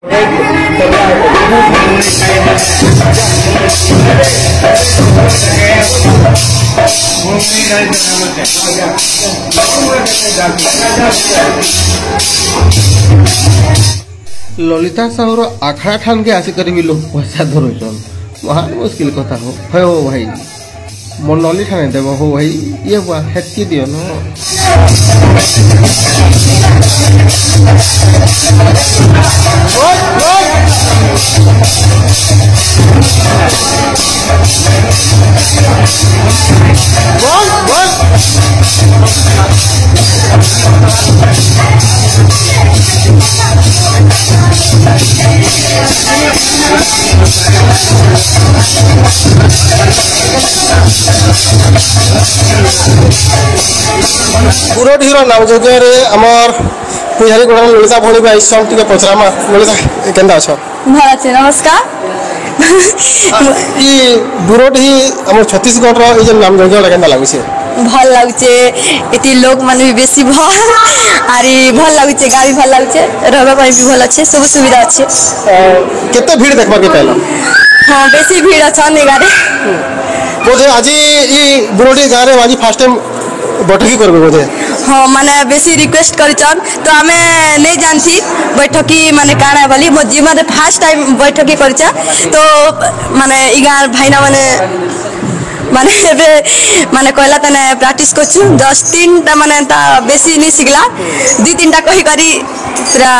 ललिता साहुर आखड़ा ठान के आसिक भी लोग पैसा धरुचन महान मुश्किल कथा हो भाई मो नली ठाने देव हो भाई ये हुआ हेतकी दियो न गुरडीर नामजोग्य आमर पुजारी गोड़ा ललिता भौणी भी आईस टे पचरामा ललिता केन्दा अछ भल अच्छे नमस्कार गुरडी आम छत्तीसगढ़ नामजोग्य केन्दा लगुचे भल लगुचे इति लोग मान भी बेसी भल आरी भल लगुचे गाड़ी भल लगुचे रहबा ପାଇଁ भी भल अच्छे सब सुविधा अच्छे केते भीड़ देखबा के पाइला हां बेसी भीड़ अछन गाड़ी बोझे आज ई गुरडी गारे आज फर्स्ट टाइम बैठकी करबे बोझे हाँ माने बेसी रिक्वेस्ट करचन तो हमें नहीं जानती बैठकी माने काना वाली मो जीवन फर्स्ट टाइम बैठकी करचा तो माने ई गार भाईना माने माने कहला तने प्रैक्टिस करछु 10-3 ता माने ता बेसी नहीं सिखला 2-3 ता कहि करी पूरा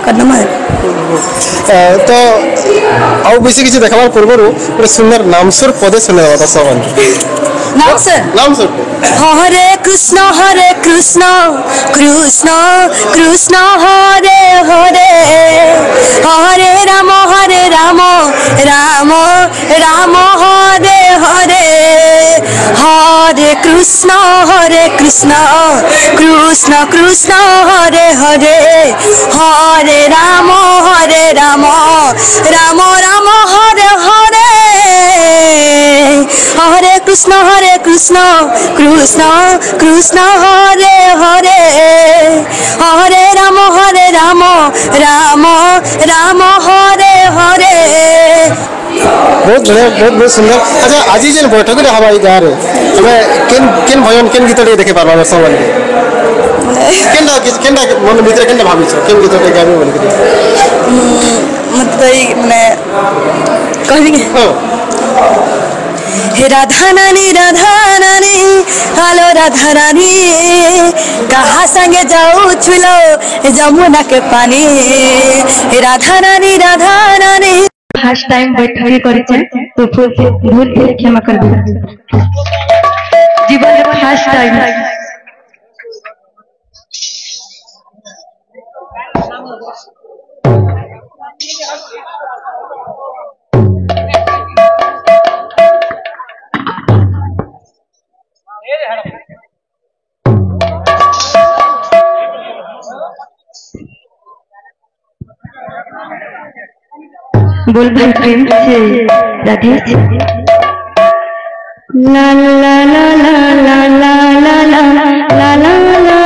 करना मारे तो आउ बेसी किछि देखबार पूर्वरु पूरा सुंदर नामसुर पदे सुने बाबा सबन नामसुर हरे कृष्ण कृष्ण कृष्ण हरे हरे हरे राम राम राम हरे हरे हरे कृष्ण कृष्ण कृष्ण हरे हरे हरे राम राम राम हरे हरे हरे कृष्ण कृष्ण कृष्ण हरे हरे हरे राम राम राम हरे हरे बहुत बढ़िया बहुत सुंदर अच्छा आज जेन बैठक रे हवा गाँ रे हमें केन भजन केन गीत रे देखे पारबा सबन केनडा मन भीतर केनडा भाबी छ केन गीत रे गाबे बोल के मतलब माने कहबी हां हे राधा रानी हालो राधा रानी कहाँ संगे जाऊ छुलो जमुना के पानी हे राधा रानी फर्स्ट टाइम बैठक करिছে तो भूल के क्षमा कर दो जीवन में फर्स्ट टाइम बोल भाई प्रेम से राधे ला ला ला ला ला ला ला ला ला ला ला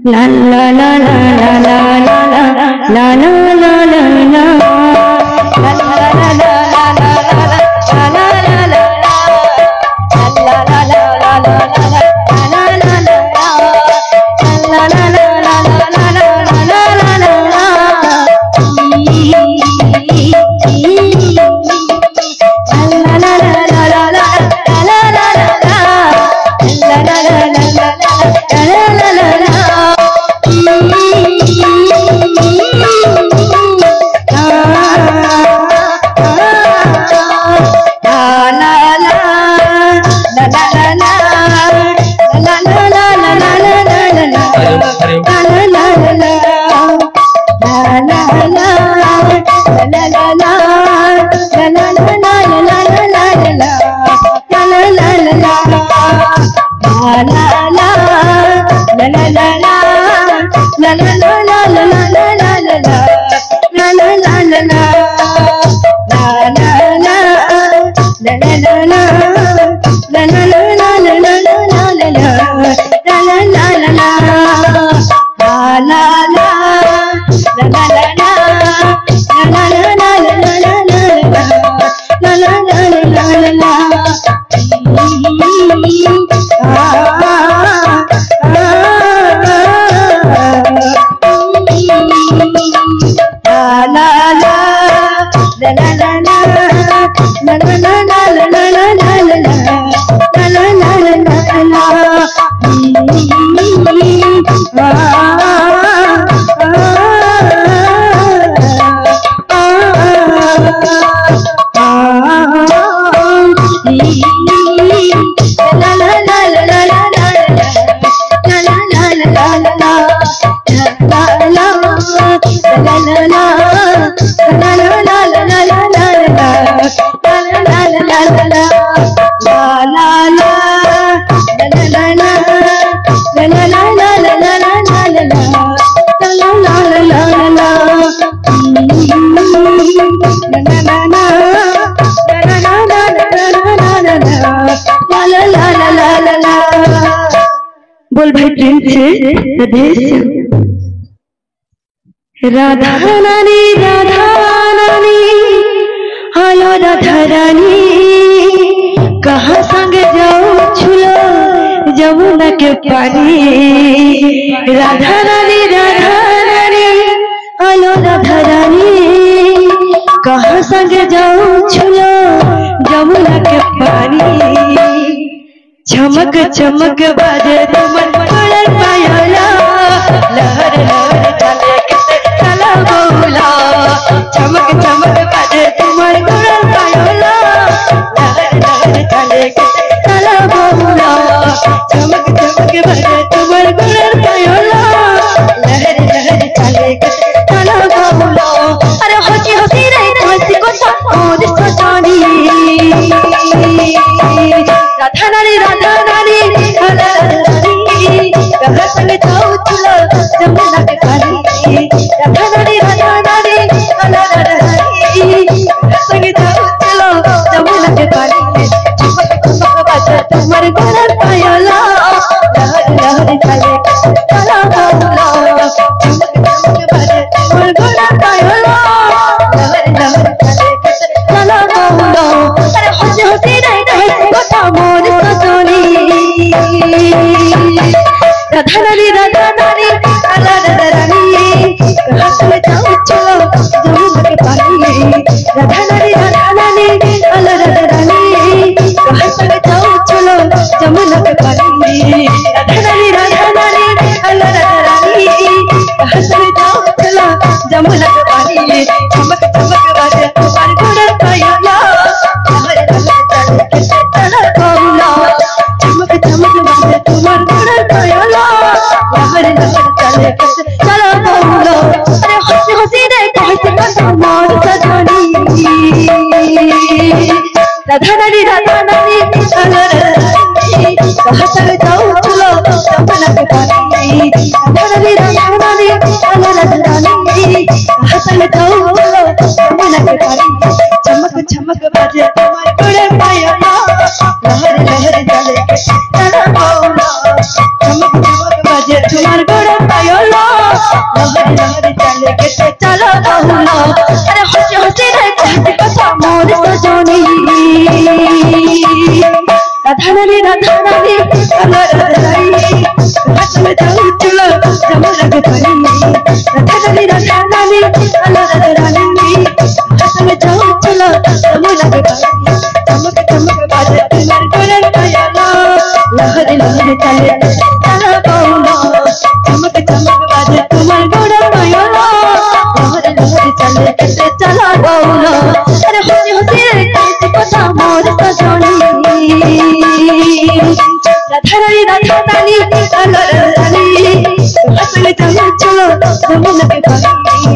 ला ला ला ला ला ला ला ला la la la la बोल भाई प्रेम से राधे राधा रानी हेलो राधा रानी कहाँ संग जाओ छुलो जमुना के पानी राधा रानी हेलो राधा रानी कहाँ संग जाओ छुलो जमुना के पानी चमक चमक बाजे तुमन पड़ल पायला लहर लहर चले किसे चला बोला चमक चमक बाजे तुमन पड़ल पायला लहर लहर चले किसे चला बोला चमक चमक बाजे तुमन पड़ल पायला लहर लहर चले किसे चला बोला अरे हंसी हंसी रे हंसी को और सजानी राधा रानी कहाँ संग जाओ चलो जमुना के पानी राधा रानी कहाँ संग जाओ चलो जमुना के पानी चमक चमक बाजे तुम्हार गोरा पायला लहर लहर चले चला बोला चमक चमक बाजे तुम्हार गोरा पायला लहर लहर चले चला बोला अरे हंसी हंसी रे हंसी को मोर सजनी राधा रानी कहाँ संग जाओ चलो जमुना के पानी राधा रानी कहाँ संग जाओ चलो जमुना के पानी राधा रानी कहाँ संग जाओ चलो जमुना के पानी चमक चमक बाजे तुम्हार गोरा पायला लहर लहर चले किसे चला बोला चमक चमक बाजे तुम्हार गोरा पायला लहर लहर चले किसे चला बोला अरे हंसी हंसी रे हंसी को मोर सजनी राधा रानी कहाँ संग जाओ चलो जमुना के पानी राधा रानी कहाँ संग जाओ चलो जमुना के पानी चमक चमक बाजे तुम्हारे गोरे पायला लहर लहर चले चला बोला चमक चमक बाजे तुम्हारे गोरे पायला लहर लहर चले किसे चला बोला अरे हंसी हंसी रे हंसी को मोर सजनी राधा रानी कहाँ संग जाओ चलो जमुना के पानी राधा रानी कहाँ संग जाओ चलो जमुना के पानी चमक चमक बाजे तुम्हार गोरा पायला लहर लहर चले चला बोला चमक चमक बाजे तुम्हार गोरा पायला लहर लहर चले किसे चला बोला अरे हंसी हंसी रे कैसे पता मोर सजनी राधा रानी कहाँ संग जाओ चलो जमुना के पानी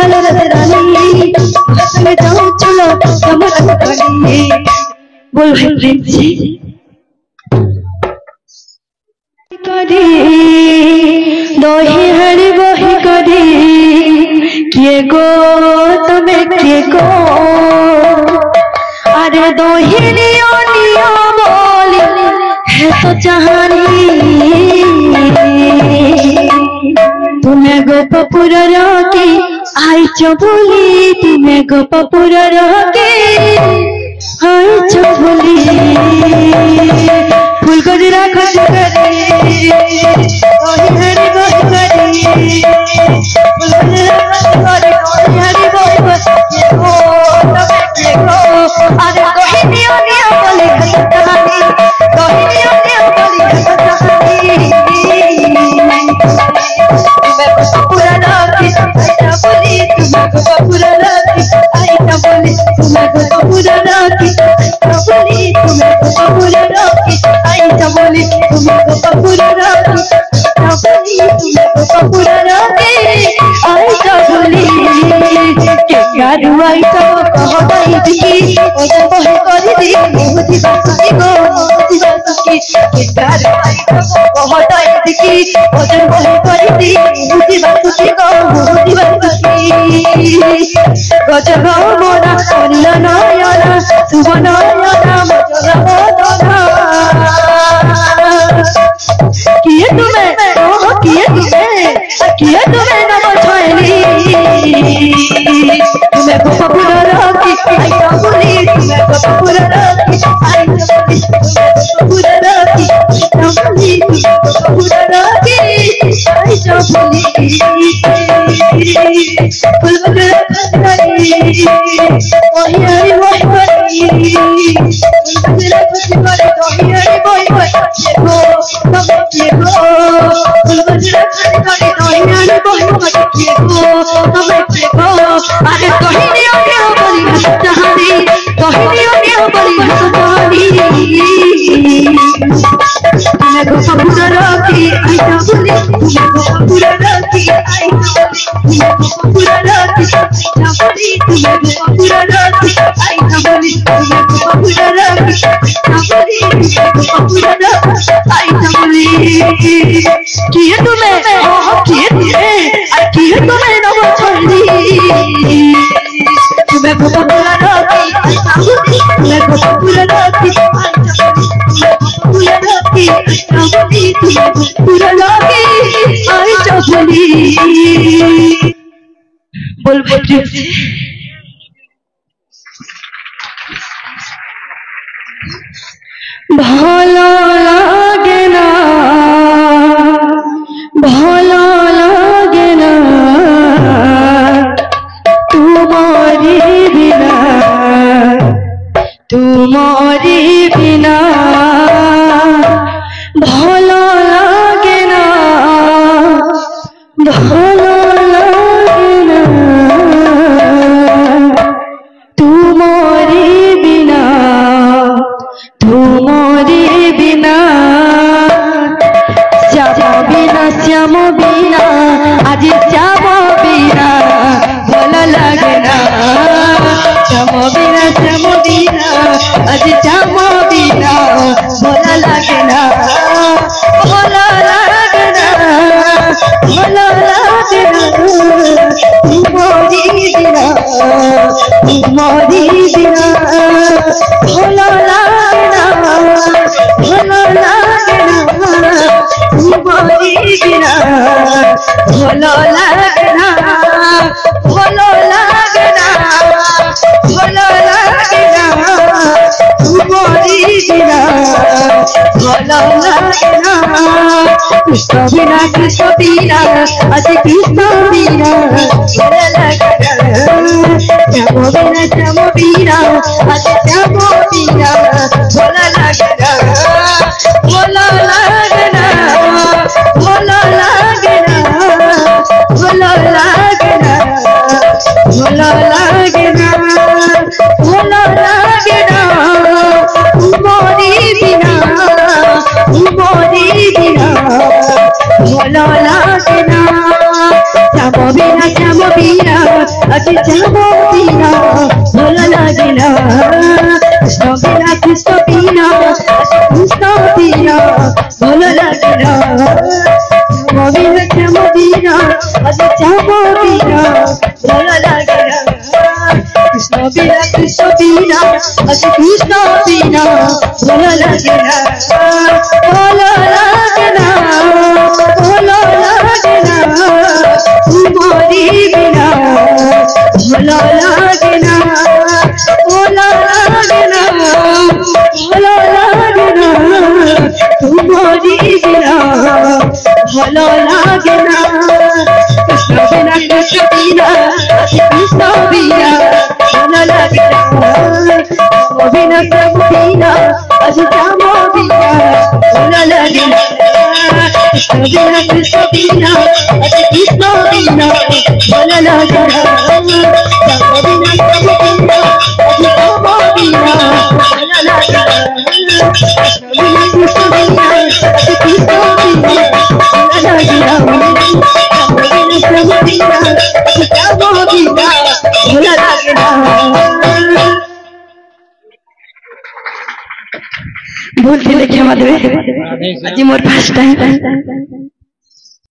राधा रानी कहाँ संग जाओ चलो जमुना के पानी बोल भाई प्रेम से करी दही हरी बही करी किए गो तमे किए गो अरे दही नियो नियो बोली है तो चाहनी तुम्हें गोपपुर रोकी आई चबुली तुम्हें गोपपुर रोकी आई चबुली फूल गजरा खज करी ओही हरी गोही करी फूल गजरा खज करी ओही हरी गोही करी ओ तबे के गो अरे गोही नियो नियो बोली है कहानी गोही नियो नियो बोली है कहानी तुम्हें गोपपुर रोकी आई चबुली तुम्हें गोपपुर रोकी आई चबुली तुम्हें गोपपुर रोकी चबुली तुम्हें गोपपुर रोकी आई चबुली तुम्हें गोपपुर रोकी चबुली तुम्हें गोपपुर रोकी आई चबुली के गारू आई सब कह गई दिखी ओ जब है करी दी बहुत बासुकी गो बहुत बासुकी के गारू आई सब कह गई दिखी ओ जब है करी दी बहुत बासुकी गो बहुत बासुकी गजब मोरा अन्न नयना शुभ नयना मजर मोदना किए तुम्हें न बछैली तुम्हें गोपपुर रखी आई जबुली तुम्हें गोपपुर रखी आई जबुली गोपपुर रखी जबुली गोपपुर रखी आई जबुली फुलबुल रखी ओहियारी ओहियारी फुलबुल रखी ओहियारी ओहियारी देखो तब देखो फुलबुल रखी ओहियारी ओहियारी देखो तब देखो अरे कहिनी ओने बली हसतानी कहिनी ओने बली हसतानी मैं गोपपुर रखी आई जबुली मैं गोपपुर रखी आई जबुली मैं गोपपुर रखी जबुली मैं गोपपुर रखी आई जबुली मैं गोपपुर रखी जबुली गोपपुर रखी आई जबुली किए तुम्हें किए तुम्हें न बछैली तुम्हें गोपपुर रखी आई जबुली मैं गोपपुर रखी आई जबुली जबुली तुम्हें गोपपुर रखी आई जबुली बोल बोल ভালো লাগে না ভালো লাগে না তোমারি বিনা তোমারি বিনা ভালো লাগে না ভালো লাগে না তোমারি বিনা तुम्हारे बिना श्याम बिना आज श्याम बिना भला लगना श्याम बिना आज श्याम बिना भला लगना भला लगना भला लगना तुम्हारी बिना भला लगना भला लगना तुम्हारी बिना भला लगना भला लगना भला लगना तुम्हारी बिना भला लगना कृष्ण बिना आज कृष्ण बिना भला लगना श्याम बिना आज श्याम बिना भला लगना भला लगना भला लगना भला लगना भला लगना भला लगना तुम्हारी बिना भला लगना श्याम बिना आज श्याम बिना भला लगना कृष्ण बिना कृष्ण बिना भला लगना श्याम बिना आज श्याम बिना भला लगना कृष्ण बिना आज कृष्ण बिना भला लगना भला लगना भला लगना तुम्हारी बिना भला लगना भला लगना भला लगना तुम्हारी बिना भला लगना कृष्ण बिना कृष्ण बिना भला लगना बिना बिना आज श्याम बिना भला लगना कृष्ण बिना आज कृष्ण बिना भला लगना बिना आज श्याम बिना भला लगना कृष्ण बिना आज कृष्ण बिना भला लगना बिना आज श्याम बिना भला लगना भूल से क्षमा देवे आज मोर फास्ट टाइम